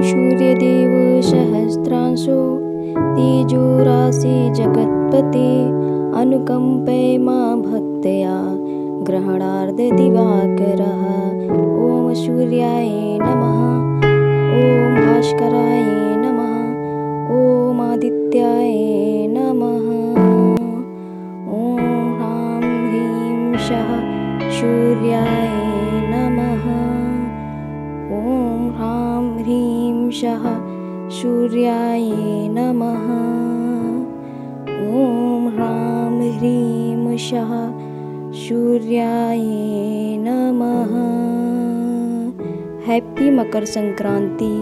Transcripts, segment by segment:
सूर्यदेव सहस्रांशो तेजोराशि जगत्पते अनुकंपे मा भक्तया ग्रहणार्ध दिवाकरः। ओम सूर्याय नमः, ओम भास्कराय नमः, ओम आदित्याय नमः। ओम ह्रां ह्रीं शः सूर्याय नमः। ओम ह्रां ह्रीं शः सूर्याय नमः। ओम ह्रां ह्रीं शः सूर्याय नमः। Happy Makar Sankranti.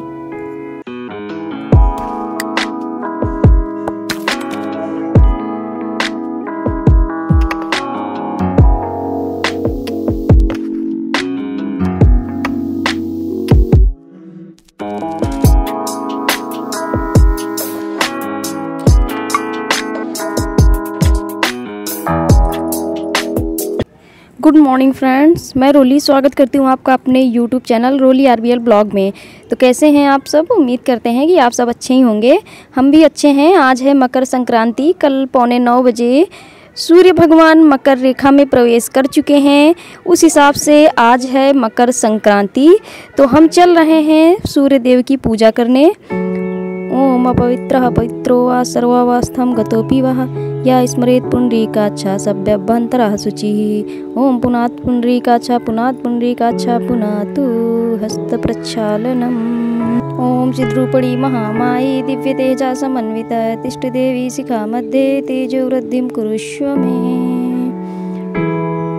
Good morning friends, मैं रोली स्वागत करती हूँ आपका अपने यूट्यूब चैनल रोली आरबीएल ब्लॉग में। तो कैसे हैं आप सब? उम्मीद करते हैं कि आप सब अच्छे ही होंगे। हम भी अच्छे हैं। आज है मकर संक्रांति। कल 8:45 बजे सूर्य भगवान मकर रेखा में प्रवेश कर चुके हैं। उस हिसाब से आज है मकर संक्रांति। तो हम चल रहे हैं सूर्य देव की पूजा करने। ओम अपवित्रः पवित्रो वा सर्वावस्थं गतोऽपि वः या स्मरेत् पुण्डरीकाक्षा सभ्यभ्यन्तरः शुचिः। ओम पुनात् पुण्डरीकाक्षा पुनात् पुण्डरीकाक्षा पुनातु हस्तप्रक्षालनम्। ओम सिद्धरूपणी महामायी दिव्यतेजा समन्विता तिष्ठदेवी शिखा मध्ये तेजोवृद्धिं कुरुष्व मे।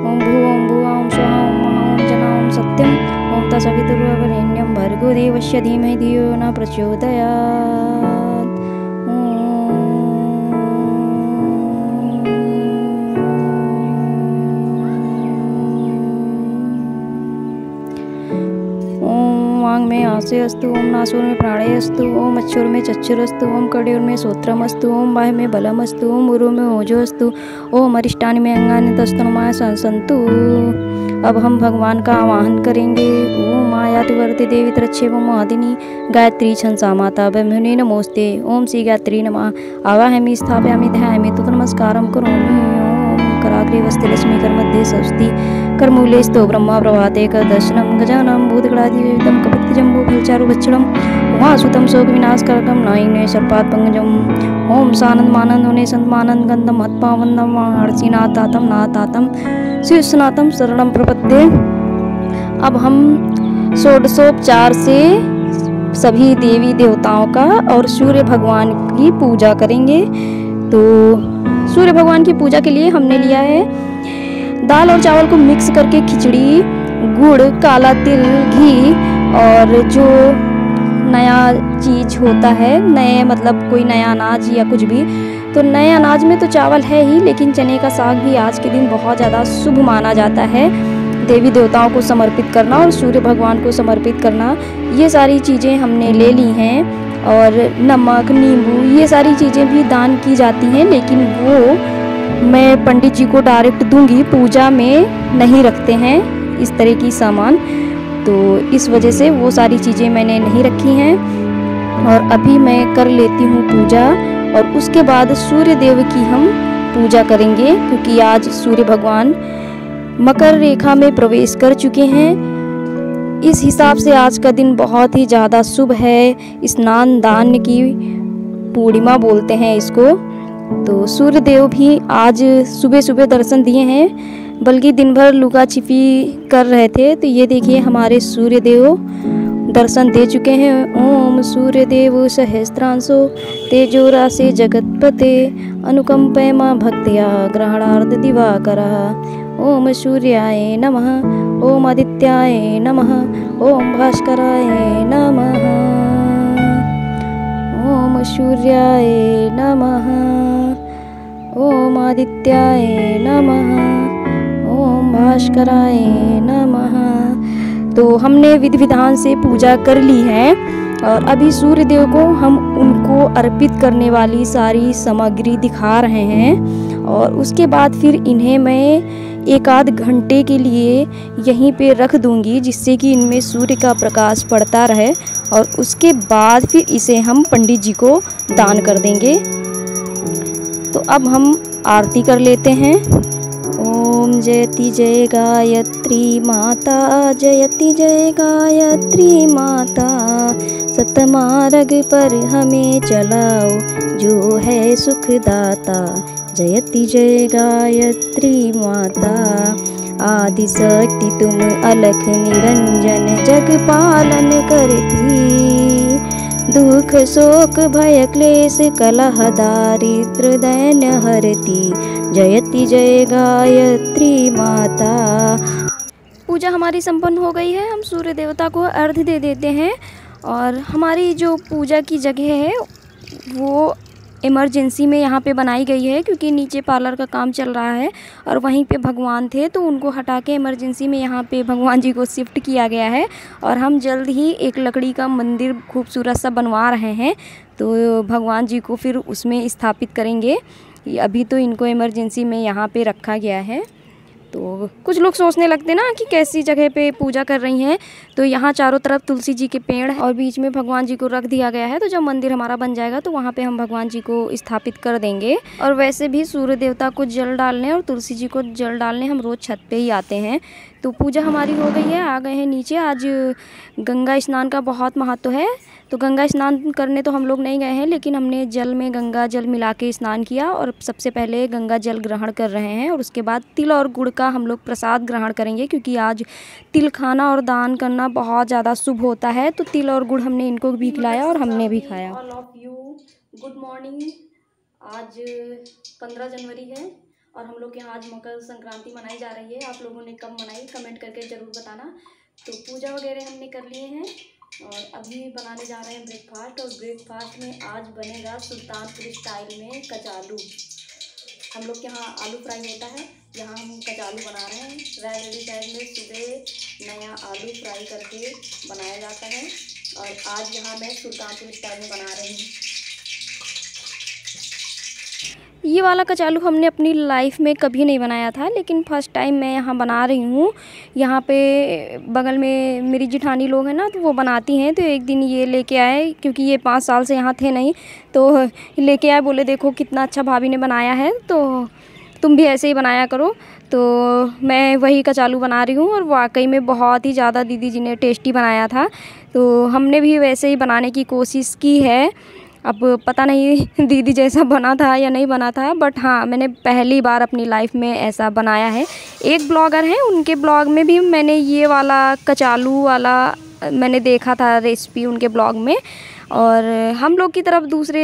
ओम भुवं भुवां स्वः ओम महां जनां सत्यम् ओम तत्सवितुर्वरेण्यं भर्गो देवस्य धीमहि धियो न प्रचोदयात्। ओम वांग में आसे अस्तु, ओम नासुर में प्राणे अस्तु, ओम अक्षुर में चक्षुर अस्तु, ओम कड़ेर में सोत्रम अस्तु, ओम बाह्य में बलम अस्तु, ओम उरु में ओजो अस्तु, ओम अरिष्टानि में अंगानि तस्तनुमाय संसन्तु। अब हम भगवान का आवाहन करेंगे। ओम आयाति वरदे देवी त्रच्छेव मोहादिनी गायत्री छंसा माता ब्रह्मणे नमोस्ते। ओम श्री गायत्री नमः। आवाहयामि स्थापयामि ध्यायामि तो नमस्कारं करोमि। ओम कराग्रे वस्ते लक्ष्मी करमध्ये स्वस्ति करमूले स्तो ब्रह्मा प्रभाते दर्शनम गजानम भूतगणाधिदेवतं कपित्थजम्बो फलचारुभक्षणम उमासुतं शोक विनाशकारकं नाइने सर्पात् पंकजम्। ओम सानंद मानंद होने संतमानंद गंधम हत्पावंदम हर्षिनाथातम नाथातम शिवस्नातम शरणं प्रपद्ये। अब हम षोडशोपचार से सभी देवी देवताओं का और सूर्य भगवान की पूजा करेंगे। तो सूर्य भगवान की पूजा के लिए हमने लिया है दाल और चावल को मिक्स करके खिचड़ी, गुड़, काला तिल, घी और जो नया चीज़ होता है, नए मतलब कोई नया अनाज या कुछ भी, तो नए अनाज में तो चावल है ही, लेकिन चने का साग भी आज के दिन बहुत ज़्यादा शुभ माना जाता है। देवी देवताओं को समर्पित करना और सूर्य भगवान को समर्पित करना, ये सारी चीज़ें हमने ले ली हैं। और नमक, नींबू, ये सारी चीज़ें भी दान की जाती हैं, लेकिन वो मैं पंडित जी को डायरेक्ट दूंगी। पूजा में नहीं रखते हैं इस तरह की सामान, तो इस वजह से वो सारी चीज़ें मैंने नहीं रखी हैं। और अभी मैं कर लेती हूँ पूजा और उसके बाद सूर्य देव की हम पूजा करेंगे, क्योंकि आज सूर्य भगवान मकर रेखा में प्रवेश कर चुके हैं। इस हिसाब से आज का दिन बहुत ही ज़्यादा शुभ है। स्नान दान की पूर्णिमा बोलते हैं इसको। तो सूर्य देव भी आज सुबह सुबह दर्शन दिए हैं, बल्कि दिन भर लुका छिपी कर रहे थे। तो ये देखिए हमारे सूर्य देव दर्शन दे चुके हैं। ओम सूर्य देव सहस्रांशो तेजोराशि जगत्पते अनुकंपे मा भक्त्या ग्रहणार्ध दिवाकरः। ओम सूर्याय नमः, ओम आदित्याय नमः, ओम भास्कराय नमः। ओम सूर्याय नमः, ओम आदित्याय नमः, ओम भास्कराय नमः। तो हमने विधि विधान से पूजा कर ली है और अभी सूर्य देव को हम उनको अर्पित करने वाली सारी सामग्री दिखा रहे हैं। और उसके बाद फिर इन्हें मैं एक आध घंटे के लिए यहीं पे रख दूंगी, जिससे कि इनमें सूर्य का प्रकाश पड़ता रहे। और उसके बाद फिर इसे हम पंडित जी को दान कर देंगे। तो अब हम आरती कर लेते हैं। ओम जयति जय गायत्री माता, जयति जय गायत्री माता, सतमार्ग पर हमें चलाओ, जो है सुखदाता। जयति जय गायत्री माता, आदि शक्ति तुम अलख निरंजन, जग पालन करती। दुख शोक भय क्लेश कलह दारिद्र दैन्य हरती। जयति जय गायत्री माता। पूजा हमारी संपन्न हो गई है। हम सूर्य देवता को अर्घ्य दे देते हैं। और हमारी जो पूजा की जगह है वो इमरजेंसी में यहाँ पे बनाई गई है, क्योंकि नीचे पार्लर का काम चल रहा है और वहीं पे भगवान थे, तो उनको हटा के इमरजेंसी में यहाँ पे भगवान जी को शिफ्ट किया गया है। और हम जल्द ही एक लकड़ी का मंदिर खूबसूरत सा बनवा रहे हैं, तो भगवान जी को फिर उसमें स्थापित करेंगे। अभी तो इनको इमरजेंसी में यहाँ पे रखा गया है। तो कुछ लोग सोचने लगते ना कि कैसी जगह पे पूजा कर रही हैं। तो यहाँ चारों तरफ तुलसी जी के पेड़ और बीच में भगवान जी को रख दिया गया है। तो जब मंदिर हमारा बन जाएगा तो वहाँ पे हम भगवान जी को स्थापित कर देंगे। और वैसे भी सूर्य देवता को जल डालने और तुलसी जी को जल डालने हम रोज़ छत पे ही आते हैं। तो पूजा हमारी हो गई है, आ गए हैं नीचे। आज गंगा स्नान का बहुत महत्व है। तो गंगा स्नान करने तो हम लोग नहीं गए हैं, लेकिन हमने जल में गंगा जल मिला के स्नान किया। और सबसे पहले गंगा जल ग्रहण कर रहे हैं और उसके बाद तिल और गुड़ का हम लोग प्रसाद ग्रहण करेंगे, क्योंकि आज तिल खाना और दान करना बहुत ज़्यादा शुभ होता है। तो तिल और गुड़ हमने इनको भी खिलाया और हमने भी खाया। All of you good morning. आज 15 जनवरी है और हम लोग के यहाँ आज मकर संक्रांति मनाई जा रही है। आप लोगों ने कब मनाई कमेंट करके ज़रूर बताना। तो पूजा वगैरह हमने कर लिए हैं और अभी बनाने जा रहे हैं ब्रेकफास्ट। और ब्रेकफास्ट में आज बनेगा सुल्तानपुर स्टाइल में कचालू। हम लोग के यहाँ आलू फ्राई होता है, यहाँ हम कचालू बना रहे हैं। रेडी टाइप में सुबह नया आलू फ्राई करके बनाया जाता है और आज यहाँ मैं सुल्तानपुर स्टाइल में बना रही हूँ। ये वाला कचालू हमने अपनी लाइफ में कभी नहीं बनाया था, लेकिन फ़र्स्ट टाइम मैं यहाँ बना रही हूँ। यहाँ पे बगल में मेरी जिठानी लोग हैं ना, तो वो बनाती हैं। तो एक दिन ये लेके आए, क्योंकि ये 5 साल से यहाँ थे नहीं, तो लेके आए, बोले देखो कितना अच्छा भाभी ने बनाया है, तो तुम भी ऐसे ही बनाया करो। तो मैं वही कचालू बना रही हूँ और वाकई में बहुत ही ज़्यादा दीदी जी ने टेस्टी बनाया था। तो हमने भी वैसे ही बनाने की कोशिश की है। अब पता नहीं दीदी जैसा बना था या नहीं बना था, बट हाँ मैंने पहली बार अपनी लाइफ में ऐसा बनाया है। एक ब्लॉगर हैं, उनके ब्लॉग में भी मैंने ये वाला कचालू वाला मैंने देखा था रेसिपी उनके ब्लॉग में। और हम लोग की तरफ दूसरे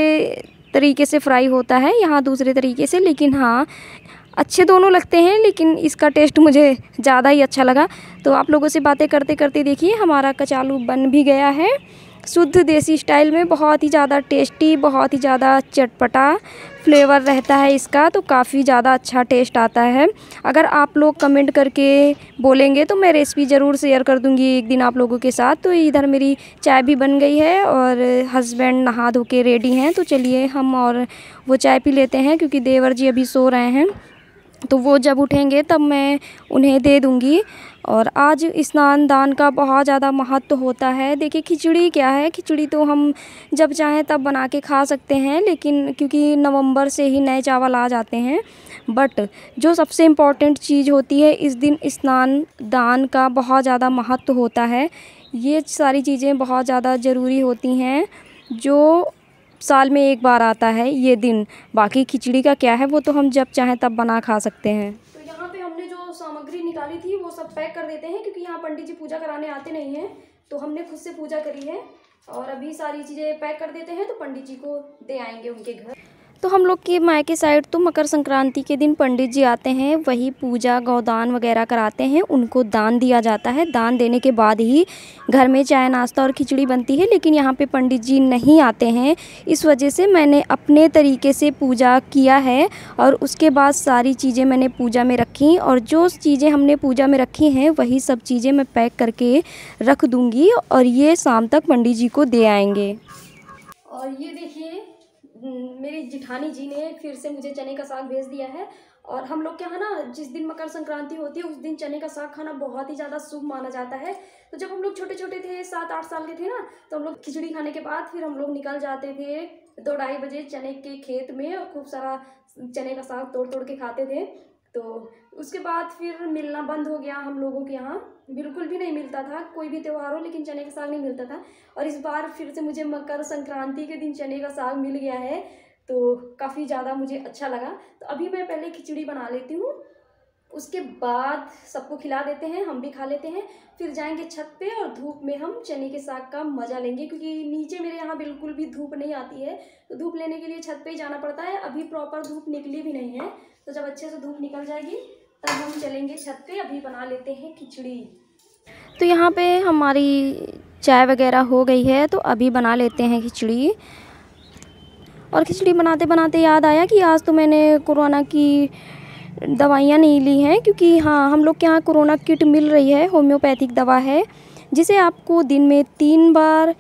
तरीके से फ्राई होता है, यहाँ दूसरे तरीके से, लेकिन हाँ अच्छे दोनों लगते हैं, लेकिन इसका टेस्ट मुझे ज़्यादा ही अच्छा लगा। तो आप लोगों से बातें करते करते देखिए हमारा कचालू बन भी गया है शुद्ध देसी स्टाइल में। बहुत ही ज़्यादा टेस्टी, बहुत ही ज़्यादा चटपटा फ्लेवर रहता है इसका, तो काफ़ी ज़्यादा अच्छा टेस्ट आता है। अगर आप लोग कमेंट करके बोलेंगे तो मैं रेसिपी ज़रूर शेयर कर दूँगी एक दिन आप लोगों के साथ। तो इधर मेरी चाय भी बन गई है और हस्बैंड नहा धो के रेडी हैं। तो चलिए हम और वो चाय पी लेते हैं, क्योंकि देवर जी अभी सो रहे हैं, तो वो जब उठेंगे तब मैं उन्हें दे दूँगी। और आज स्नान दान का बहुत ज़्यादा महत्व होता है। देखिए खिचड़ी क्या है, खिचड़ी तो हम जब चाहें तब बना के खा सकते हैं, लेकिन क्योंकि नवंबर से ही नए चावल आ जाते हैं। बट जो सबसे इम्पॉर्टेंट चीज़ होती है, इस दिन स्नान दान का बहुत ज़्यादा महत्व होता है। ये सारी चीज़ें बहुत ज़्यादा ज़रूरी होती हैं, जो साल में एक बार आता है ये दिन। बाकी खिचड़ी का क्या है, वो तो हम जब चाहें तब बना खा सकते हैं। तो यहाँ पे हमने जो सामग्री निकाली थी वो सब पैक कर देते हैं, क्योंकि यहाँ पंडित जी पूजा कराने आते नहीं हैं, तो हमने खुद से पूजा करी है। और अभी सारी चीज़ें पैक कर देते हैं, तो पंडित जी को दे आएंगे उनके घर। तो हम लोग के मायके साइड तो मकर संक्रांति के दिन पंडित जी आते हैं, वही पूजा गौदान वगैरह कराते हैं, उनको दान दिया जाता है। दान देने के बाद ही घर में चाय नाश्ता और खिचड़ी बनती है। लेकिन यहाँ पे पंडित जी नहीं आते हैं, इस वजह से मैंने अपने तरीके से पूजा किया है। और उसके बाद सारी चीज़ें मैंने पूजा में रखी, और जो चीज़ें हमने पूजा में रखी हैं वही सब चीज़ें मैं पैक करके रख दूँगी, और ये शाम तक पंडित जी को दे आएंगे। और ये देखिए मेरी जिठानी जी ने फिर से मुझे चने का साग भेज दिया है, और हम लोग के यहाँ ना जिस दिन मकर संक्रांति होती है उस दिन चने का साग खाना बहुत ही ज़्यादा शुभ माना जाता है। तो जब हम लोग छोटे छोटे थे, 7-8 साल के थे ना, तो हम लोग खिचड़ी खाने के बाद फिर हम लोग निकल जाते थे 2-2:30 बजे चने के खेत में, और खूब सारा चने का साग तोड़ तोड़ के खाते थे। तो उसके बाद फिर मिलना बंद हो गया, हम लोगों के यहाँ बिल्कुल भी नहीं मिलता था, कोई भी त्यौहार हो लेकिन चने का साग नहीं मिलता था। और इस बार फिर से मुझे मकर संक्रांति के दिन चने का साग मिल गया है, तो काफ़ी ज़्यादा मुझे अच्छा लगा। तो अभी मैं पहले खिचड़ी बना लेती हूँ, उसके बाद सबको खिला देते हैं, हम भी खा लेते हैं, फिर जाएंगे छत पे और धूप में हम चने के साग का मज़ा लेंगे, क्योंकि नीचे मेरे यहाँ बिल्कुल भी धूप नहीं आती है। तो धूप लेने के लिए छत पे ही जाना पड़ता है। अभी प्रॉपर धूप निकली भी नहीं है, तो जब अच्छे से धूप निकल जाएगी तब हम चलेंगे छत पे। अभी बना लेते हैं खिचड़ी। तो यहाँ पे हमारी चाय वगैरह हो गई है, तो अभी बना लेते हैं खिचड़ी। और खिचड़ी बनाते बनाते याद आया कि आज तो मैंने कोरोना की दवाइयाँ नहीं ली हैं, क्योंकि हाँ, हम लोग के यहाँ कोरोना किट मिल रही है, होम्योपैथिक दवा है, जिसे आपको दिन में 3 बार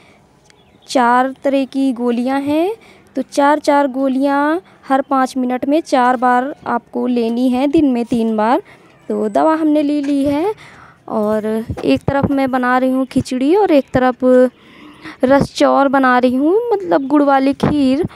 4 तरह की गोलियाँ हैं, तो 4-4 गोलियाँ हर 5 मिनट में 4 बार आपको लेनी है, दिन में 3 बार। तो दवा हमने ले ली है। और एक तरफ मैं बना रही हूँ खिचड़ी और एक तरफ रस चौर बना रही हूँ, मतलब गुड़ वाली खीर,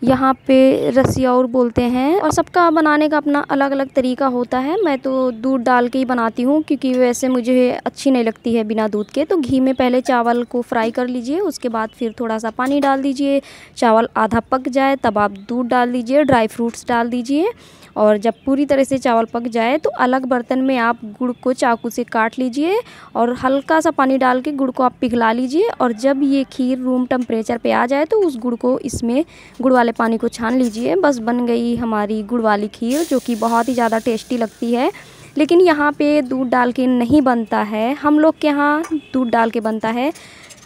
यहाँ पे रसियौर बोलते हैं। और सबका बनाने का अपना अलग अलग तरीका होता है। मैं तो दूध डाल के ही बनाती हूँ, क्योंकि वैसे मुझे अच्छी नहीं लगती है बिना दूध के। तो घी में पहले चावल को फ्राई कर लीजिए, उसके बाद फिर थोड़ा सा पानी डाल दीजिए, चावल आधा पक जाए तब आप दूध डाल दीजिए, ड्राई फ्रूट्स डाल दीजिए, और जब पूरी तरह से चावल पक जाए तो अलग बर्तन में आप गुड़ को चाकू से काट लीजिए और हल्का सा पानी डाल के गुड़ को आप पिघला लीजिए। और जब ये खीर रूम टेम्परेचर पे आ जाए तो उस गुड़ को इसमें गुड़ वाले पानी को छान लीजिए। बस बन गई हमारी गुड़ वाली खीर, जो कि बहुत ही ज़्यादा टेस्टी लगती है। लेकिन यहाँ पे दूध डाल के नहीं बनता है, हम लोग के यहाँ दूध डाल के बनता है।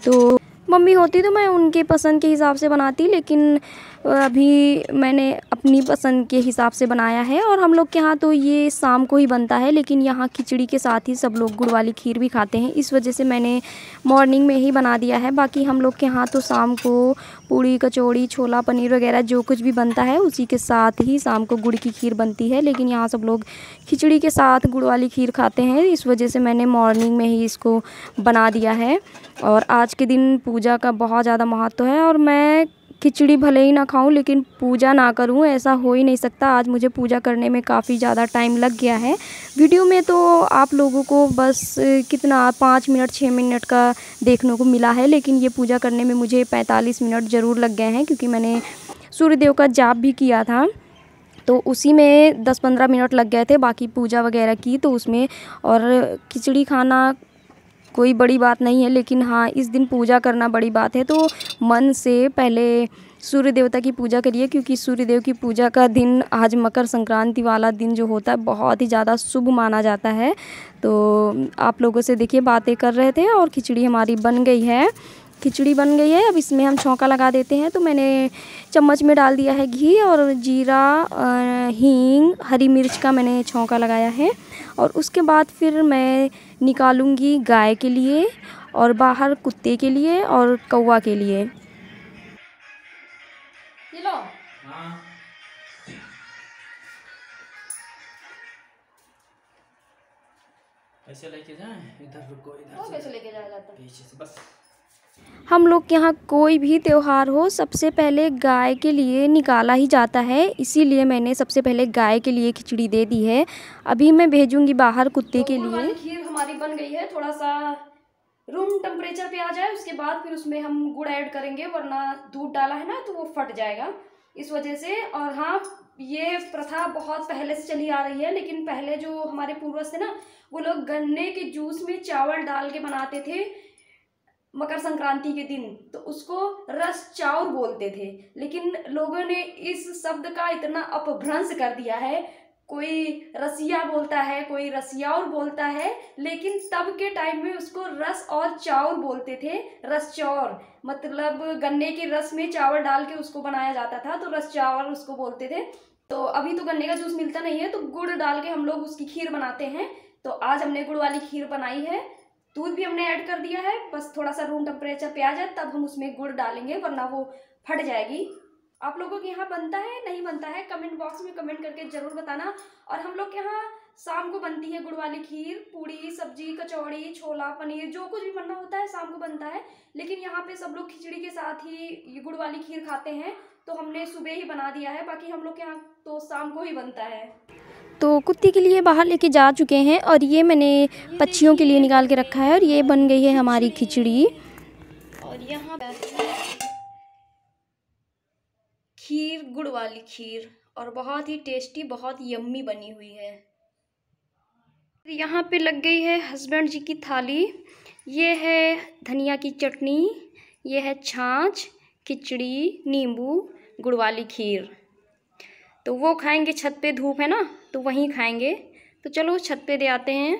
तो मम्मी होती तो मैं उनके पसंद के हिसाब से बनाती, लेकिन अभी मैंने अपनी पसंद के हिसाब से बनाया है। और हम लोग के यहाँ तो ये शाम को ही बनता है, लेकिन यहाँ खिचड़ी के साथ ही सब लोग गुड़ वाली खीर भी खाते हैं, इस वजह से मैंने मॉर्निंग में ही बना दिया है। बाकी हम लोग के यहाँ तो शाम को पूड़ी कचौड़ी छोला पनीर वगैरह जो कुछ भी बनता है उसी के साथ ही शाम को गुड़ की खीर बनती है। लेकिन यहाँ सब लोग खिचड़ी के साथ गुड़ वाली खीर खाते हैं, इस वजह से मैंने मॉर्निंग में ही इसको बना दिया है। और आज के दिन पूजा का बहुत ज़्यादा महत्व है, और मैं खिचड़ी भले ही ना खाऊं लेकिन पूजा ना करूं ऐसा हो ही नहीं सकता। आज मुझे पूजा करने में काफ़ी ज़्यादा टाइम लग गया है। वीडियो में तो आप लोगों को बस कितना 5 मिनट 6 मिनट का देखने को मिला है, लेकिन ये पूजा करने में मुझे 45 मिनट ज़रूर लग गए हैं, क्योंकि मैंने सूर्यदेव का जाप भी किया था, तो उसी में 10-15 मिनट लग गए थे। बाकी पूजा वगैरह की तो उसमें, और खिचड़ी खाना कोई बड़ी बात नहीं है, लेकिन हाँ इस दिन पूजा करना बड़ी बात है। तो मन से पहले सूर्य देवता की पूजा करिए, क्योंकि सूर्य देव की पूजा का दिन आज मकर संक्रांति वाला दिन जो होता है बहुत ही ज़्यादा शुभ माना जाता है। तो आप लोगों से देखिए बातें कर रहे थे और खिचड़ी हमारी बन गई है। खिचड़ी बन गई है, अब इसमें हम छौंका लगा देते हैं। तो मैंने चम्मच में डाल दिया है घी, और जीरा हींग हरी मिर्च का मैंने छौंका लगाया है। और उसके बाद फिर मैं निकालूंगी गाय के लिए, और बाहर कुत्ते के लिए और कौवा के लिए। ये लो। हाँ। ऐसे लेके जाएं, इधर रुको, इधर से कैसे लेके जाया जाता है? पीछे से बस। हम लोग के यहाँ कोई भी त्यौहार हो सबसे पहले गाय के लिए निकाला ही जाता है, इसीलिए मैंने सबसे पहले गाय के लिए खिचड़ी दे दी है। अभी मैं भेजूंगी बाहर कुत्ते के लिए। खीर हमारी बन गई है, थोड़ा सा रूम टेम्परेचर पे आ जाए उसके बाद फिर उसमें हम गुड़ ऐड करेंगे, वरना दूध डाला है ना तो वो फट जाएगा इस वजह से। और हाँ, ये प्रथा बहुत पहले से चली आ रही है, लेकिन पहले जो हमारे पूर्वज थे ना, वो लोग गन्ने के जूस में चावल डाल के बनाते थे मकर संक्रांति के दिन, तो उसको रस चाउर बोलते थे। लेकिन लोगों ने इस शब्द का इतना अपभ्रंश कर दिया है, कोई रसिया बोलता है, कोई रसियाउर बोलता है, लेकिन तब के टाइम में उसको रस और चाउर बोलते थे। रस चौर मतलब गन्ने के रस में चावल डाल के उसको बनाया जाता था, तो रस चावल उसको बोलते थे। तो अभी तो गन्ने का जूस मिलता नहीं है, तो गुड़ डाल के हम लोग उसकी खीर बनाते हैं। तो आज हमने गुड़ वाली खीर बनाई है, दूध भी हमने ऐड कर दिया है, बस थोड़ा सा रूम टेम्परेचर पे आ जाए तब हम उसमें गुड़ डालेंगे, वरना वो फट जाएगी। आप लोगों के यहाँ बनता है नहीं बनता है, कमेंट बॉक्स में कमेंट करके ज़रूर बताना। और हम लोग के यहाँ शाम को बनती है गुड़ वाली खीर, पूड़ी, सब्जी, कचौड़ी, छोला, पनीर, जो कुछ भी बनना होता है शाम को बनता है। लेकिन यहाँ पे सब लोग खिचड़ी के साथ ही ये गुड़ वाली खीर खाते हैं, तो हमने सुबह ही बना दिया है। बाकी हम लोग के यहाँ तो शाम को ही बनता है। तो कुत्ती के लिए बाहर लेके जा चुके हैं और ये मैंने पक्षियों के लिए निकाल के रखा है और ये बन गई है हमारी खिचड़ी। और यहाँ खीर, गुड़ वाली खीर, और बहुत ही टेस्टी, बहुत यम्मी बनी हुई है। यहाँ पे लग गई है हस्बैंड जी की थाली। ये है धनिया की चटनी, ये है छाछ, खिचड़ी, नींबू, गुड़ वाली खीर। तो वो खाएंगे छत पे, धूप है ना तो वहीं खाएंगे। तो चलो छत पे दे आते हैं।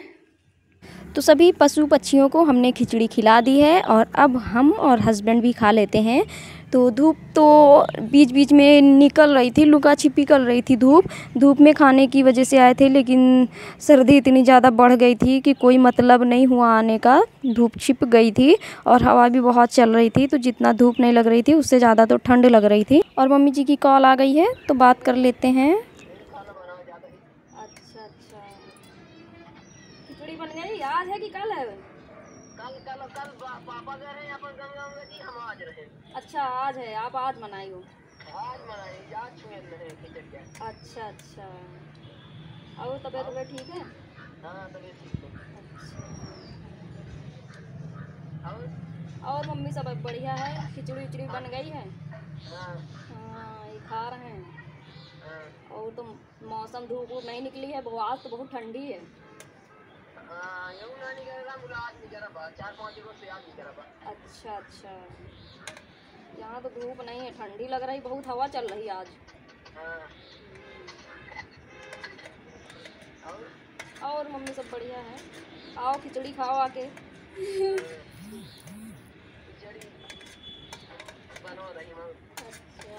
तो सभी पशु पक्षियों को हमने खिचड़ी खिला दी है और अब हम और हस्बैंड भी खा लेते हैं। तो धूप तो बीच बीच में निकल रही थी, लुका छिपी कर रही थी धूप में खाने की वजह से आए थे, लेकिन सर्दी इतनी ज़्यादा बढ़ गई थी कि कोई मतलब नहीं हुआ आने का। धूप छिप गई थी और हवा भी बहुत चल रही थी, तो जितना धूप नहीं लग रही थी उससे ज़्यादा तो ठंड लग रही थी। और मम्मी जी की कॉल आ गई है तो बात कर लेते हैं। अच्छा अच्छा, खिचड़ी बन गई। आज है कि कल है? कल पापा गए हैं अपन गंगा जी, हम आज रहे। अच्छा आज है, आप आज मनाई हो? आज मनाई, आज छुएल रहे खिचड़ी। अच्छा अच्छा, और तबीयत ठीक है? हाँ तबीयत ठीक है। अच्छा, और मम्मी सब बढ़िया है? खिचड़ी उचड़ी बन गई है? हाँ ये खा रहे हैं। और तो मौसम धूप नहीं निकली है, आज तो बहुत ठंडी है। अच्छा अच्छा, यहाँ तो धूप नहीं है, ठंडी लग रही, बहुत हवा चल रही है आज। और मम्मी सब बढ़िया है। आओ खिचड़ी खाओ आके।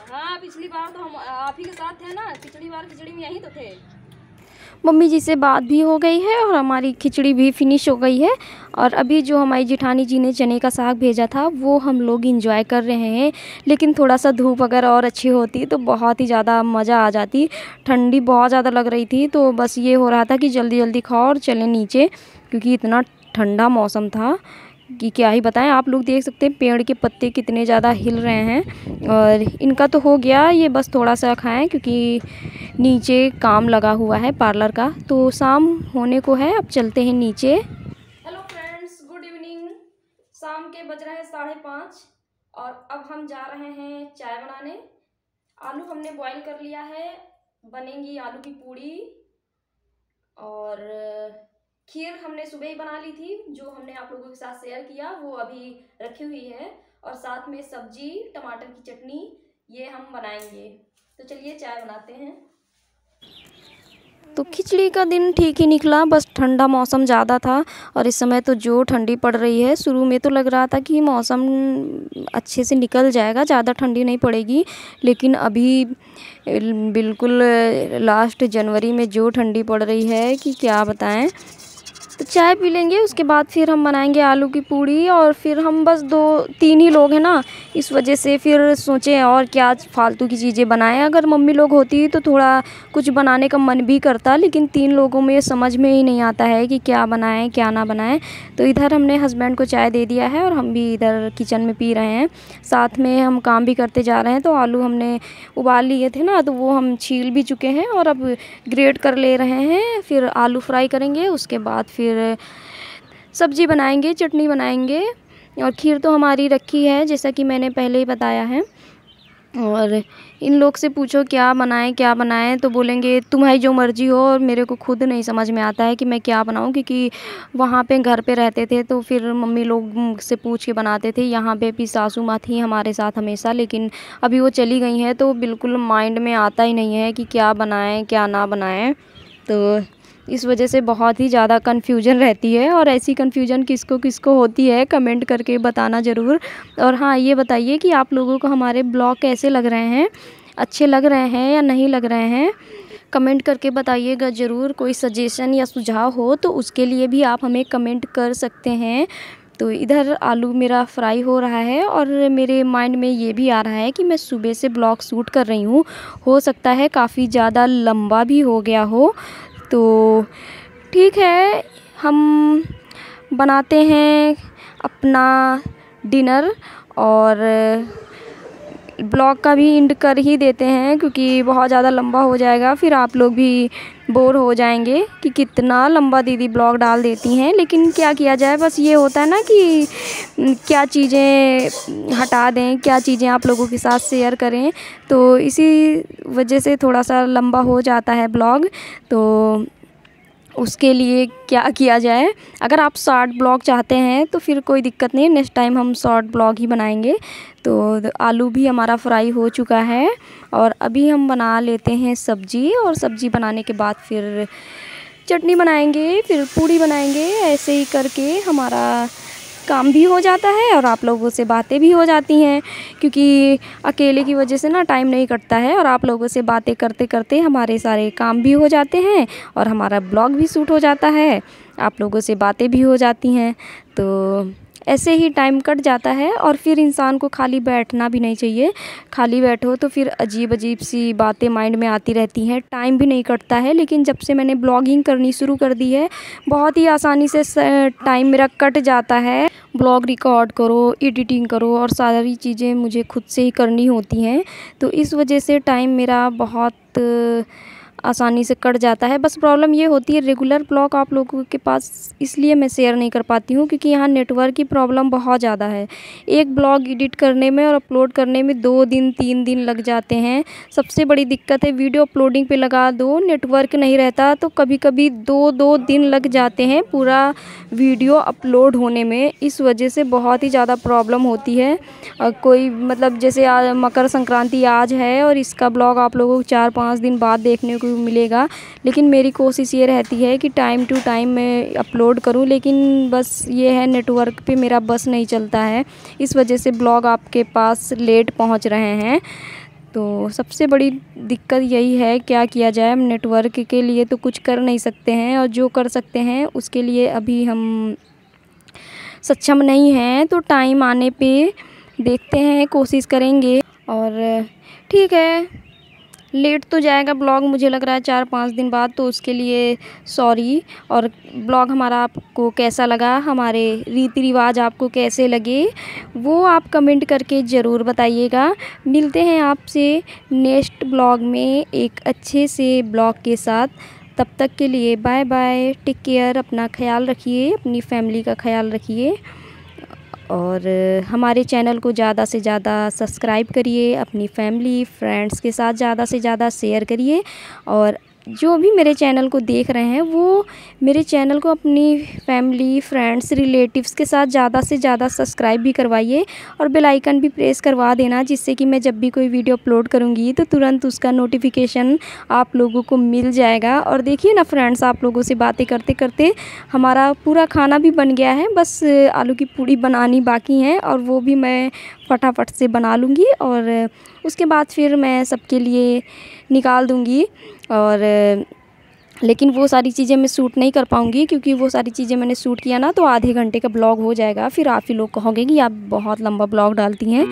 अच्छा हाँ, पिछली बार तो हम आप ही के साथ थे ना, पिछली बार खिचड़ी में यहीं तो थे। मम्मी जी से बात भी हो गई है और हमारी खिचड़ी भी फिनिश हो गई है। और अभी जो हमारी जेठानी जी ने चने का साग भेजा था वो हम लोग इंजॉय कर रहे हैं। लेकिन थोड़ा सा धूप अगर और अच्छी होती तो बहुत ही ज़्यादा मज़ा आ जाती। ठंडी बहुत ज़्यादा लग रही थी, तो बस ये हो रहा था कि जल्दी जल्दी खाओ और चलें नीचे, क्योंकि इतना ठंडा मौसम था कि क्या ही बताएं। आप लोग देख सकते हैं पेड़ के पत्ते कितने ज़्यादा हिल रहे हैं। और इनका तो हो गया, ये बस थोड़ा सा खाएं क्योंकि नीचे काम लगा हुआ है पार्लर का। तो शाम होने को है, अब चलते हैं नीचे। Hello friends, good evening. शाम के बज रहे हैं 5:30 और अब हम जा रहे हैं चाय बनाने। आलू हमने बॉईल कर लिया है, बनेंगी आलू की पूड़ी। और खीर हमने सुबह ही बना ली थी, जो हमने आप लोगों के साथ शेयर किया, वो अभी रखी हुई है। और साथ में सब्जी, टमाटर की चटनी, ये हम बनाएंगे। तो चलिए चाय बनाते हैं। तो खिचड़ी का दिन ठीक ही निकला, बस ठंडा मौसम ज़्यादा था और इस समय तो जो ठंडी पड़ रही है। शुरू में तो लग रहा था कि मौसम अच्छे से निकल जाएगा, ज़्यादा ठंडी नहीं पड़ेगी, लेकिन अभी बिल्कुल लास्ट जनवरी में जो ठंडी पड़ रही है कि क्या बताएं। तो चाय पी लेंगे, उसके बाद फिर हम बनाएंगे आलू की पूड़ी। और फिर हम बस 2-3 ही लोग हैं ना, इस वजह से फिर सोचें और क्या फालतू की चीज़ें बनाएं। अगर मम्मी लोग होती तो थोड़ा कुछ बनाने का मन भी करता, लेकिन 3 लोगों में समझ में ही नहीं आता है कि क्या बनाएं क्या ना बनाएं। तो इधर हमने हस्बैंड को चाय दे दिया है और हम भी इधर किचन में पी रहे हैं, साथ में हम काम भी करते जा रहे हैं। तो आलू हमने उबाल लिए थे ना, तो वो हम छील भी चुके हैं और अब ग्रेट कर ले रहे हैं। फिर आलू फ्राई करेंगे, उसके बाद फिर सब्जी बनाएंगे, चटनी बनाएंगे। और खीर तो हमारी रखी है, जैसा कि मैंने पहले ही बताया है। और इन लोग से पूछो क्या बनाएं तो बोलेंगे तुम्हारी जो मर्ज़ी हो। और मेरे को खुद नहीं समझ में आता है कि मैं क्या बनाऊं, क्योंकि वहाँ पे घर पे रहते थे तो फिर मम्मी लोग से पूछ के बनाते थे। यहाँ पे भी सासू माँ थी हमारे साथ हमेशा, लेकिन अभी वो चली गई हैं तो बिल्कुल माइंड में आता ही नहीं है कि क्या बनाएं क्या ना बनाएं। तो इस वजह से बहुत ही ज़्यादा कन्फ्यूजन रहती है। और ऐसी कन्फ्यूजन किसको किसको होती है कमेंट करके बताना ज़रूर। और हाँ, ये बताइए कि आप लोगों को हमारे ब्लॉग कैसे लग रहे हैं, अच्छे लग रहे हैं या नहीं लग रहे हैं, कमेंट करके बताइएगा ज़रूर। कोई सजेशन या सुझाव हो तो उसके लिए भी आप हमें कमेंट कर सकते हैं। तो इधर आलू मेरा फ्राई हो रहा है और मेरे माइंड में ये भी आ रहा है कि मैं सुबह से ब्लॉग शूट कर रही हूँ, हो सकता है काफ़ी ज़्यादा लंबा भी हो गया हो। तो ठीक है, हम बनाते हैं अपना डिनर और ब्लॉग का भी एंड कर ही देते हैं, क्योंकि बहुत ज़्यादा लंबा हो जाएगा, फिर आप लोग भी बोर हो जाएंगे कि कितना लंबा दीदी ब्लॉग डाल देती हैं। लेकिन क्या किया जाए, बस ये होता है ना कि क्या चीज़ें हटा दें, क्या चीज़ें आप लोगों के साथ शेयर करें, तो इसी वजह से थोड़ा सा लंबा हो जाता है ब्लॉग। तो उसके लिए क्या किया जाए, अगर आप शॉर्ट ब्लॉग चाहते हैं तो फिर कोई दिक्कत नहीं, नेक्स्ट टाइम हम शॉर्ट ब्लॉग ही बनाएंगे। तो आलू भी हमारा फ्राई हो चुका है और अभी हम बना लेते हैं सब्ज़ी, और सब्ज़ी बनाने के बाद फिर चटनी बनाएंगे, फिर पूड़ी बनाएंगे। ऐसे ही करके हमारा काम भी हो जाता है और आप लोगों से बातें भी हो जाती हैं, क्योंकि अकेले की वजह से ना टाइम नहीं कटता है, और आप लोगों से बातें करते करते हमारे सारे काम भी हो जाते हैं और हमारा ब्लॉग भी शूट हो जाता है, आप लोगों से बातें भी हो जाती हैं। तो ऐसे ही टाइम कट जाता है और फिर इंसान को खाली बैठना भी नहीं चाहिए। खाली बैठो तो फिर अजीब अजीब सी बातें माइंड में आती रहती हैं, टाइम भी नहीं कटता है। लेकिन जब से मैंने ब्लॉगिंग करनी शुरू कर दी है, बहुत ही आसानी से टाइम मेरा कट जाता है। ब्लॉग रिकॉर्ड करो, एडिटिंग करो और सारी चीज़ें मुझे खुद से ही करनी होती हैं, तो इस वजह से टाइम मेरा बहुत आसानी से कट जाता है। बस प्रॉब्लम ये होती है, रेगुलर ब्लॉग आप लोगों के पास इसलिए मैं शेयर नहीं कर पाती हूँ क्योंकि यहाँ नेटवर्क की प्रॉब्लम बहुत ज़्यादा है। एक ब्लॉग एडिट करने में और अपलोड करने में 2 दिन 3 दिन लग जाते हैं। सबसे बड़ी दिक्कत है, वीडियो अपलोडिंग पे लगा दो, नेटवर्क नहीं रहता तो कभी कभी 2-2 दिन लग जाते हैं पूरा वीडियो अपलोड होने में। इस वजह से बहुत ही ज़्यादा प्रॉब्लम होती है। कोई मतलब जैसे आज मकर संक्रांति आज है और इसका ब्लॉग आप लोगों को 4-5 दिन बाद देखने को मिलेगा, लेकिन मेरी कोशिश ये रहती है कि टाइम टू टाइम मैं अपलोड करूं, लेकिन बस ये है नेटवर्क पे मेरा बस नहीं चलता है, इस वजह से ब्लॉग आपके पास लेट पहुंच रहे हैं। तो सबसे बड़ी दिक्कत यही है, क्या किया जाए, हम नेटवर्क के लिए तो कुछ कर नहीं सकते हैं और जो कर सकते हैं उसके लिए अभी हम सक्षम नहीं हैं। तो टाइम आने पे देखते हैं, कोशिश करेंगे। और ठीक है, लेट तो जाएगा ब्लॉग, मुझे लग रहा है 4-5 दिन बाद, तो उसके लिए सॉरी। और ब्लॉग हमारा आपको कैसा लगा, हमारे रीति रिवाज आपको कैसे लगे, वो आप कमेंट करके ज़रूर बताइएगा। मिलते हैं आपसे नेक्स्ट ब्लॉग में एक अच्छे से ब्लॉग के साथ। तब तक के लिए बाय बाय, टेक केयर, अपना ख्याल रखिए, अपनी फैमिली का ख्याल रखिए और हमारे चैनल को ज़्यादा से ज़्यादा सब्सक्राइब करिए, अपनी फैमिली फ्रेंड्स के साथ ज़्यादा से ज़्यादा शेयर करिए। और जो भी मेरे चैनल को देख रहे हैं वो मेरे चैनल को अपनी फैमिली फ्रेंड्स रिलेटिव्स के साथ ज़्यादा से ज़्यादा सब्सक्राइब भी करवाइए और बेल आइकन भी प्रेस करवा देना, जिससे कि मैं जब भी कोई वीडियो अपलोड करूँगी तो तुरंत उसका नोटिफिकेशन आप लोगों को मिल जाएगा। और देखिए ना फ्रेंड्स, आप लोगों से बातें करते करते हमारा पूरा खाना भी बन गया है, बस आलू की पूड़ी बनानी बाकी है और वो भी मैं फटाफट से बना लूँगी और उसके बाद फिर मैं सबके लिए निकाल दूँगी। और लेकिन वो सारी चीज़ें मैं शूट नहीं कर पाऊँगी, क्योंकि वो सारी चीज़ें मैंने शूट किया ना तो आधे घंटे का ब्लॉग हो जाएगा, फिर आप ही लोग कहोगे कि आप बहुत लंबा ब्लॉग डालती हैं।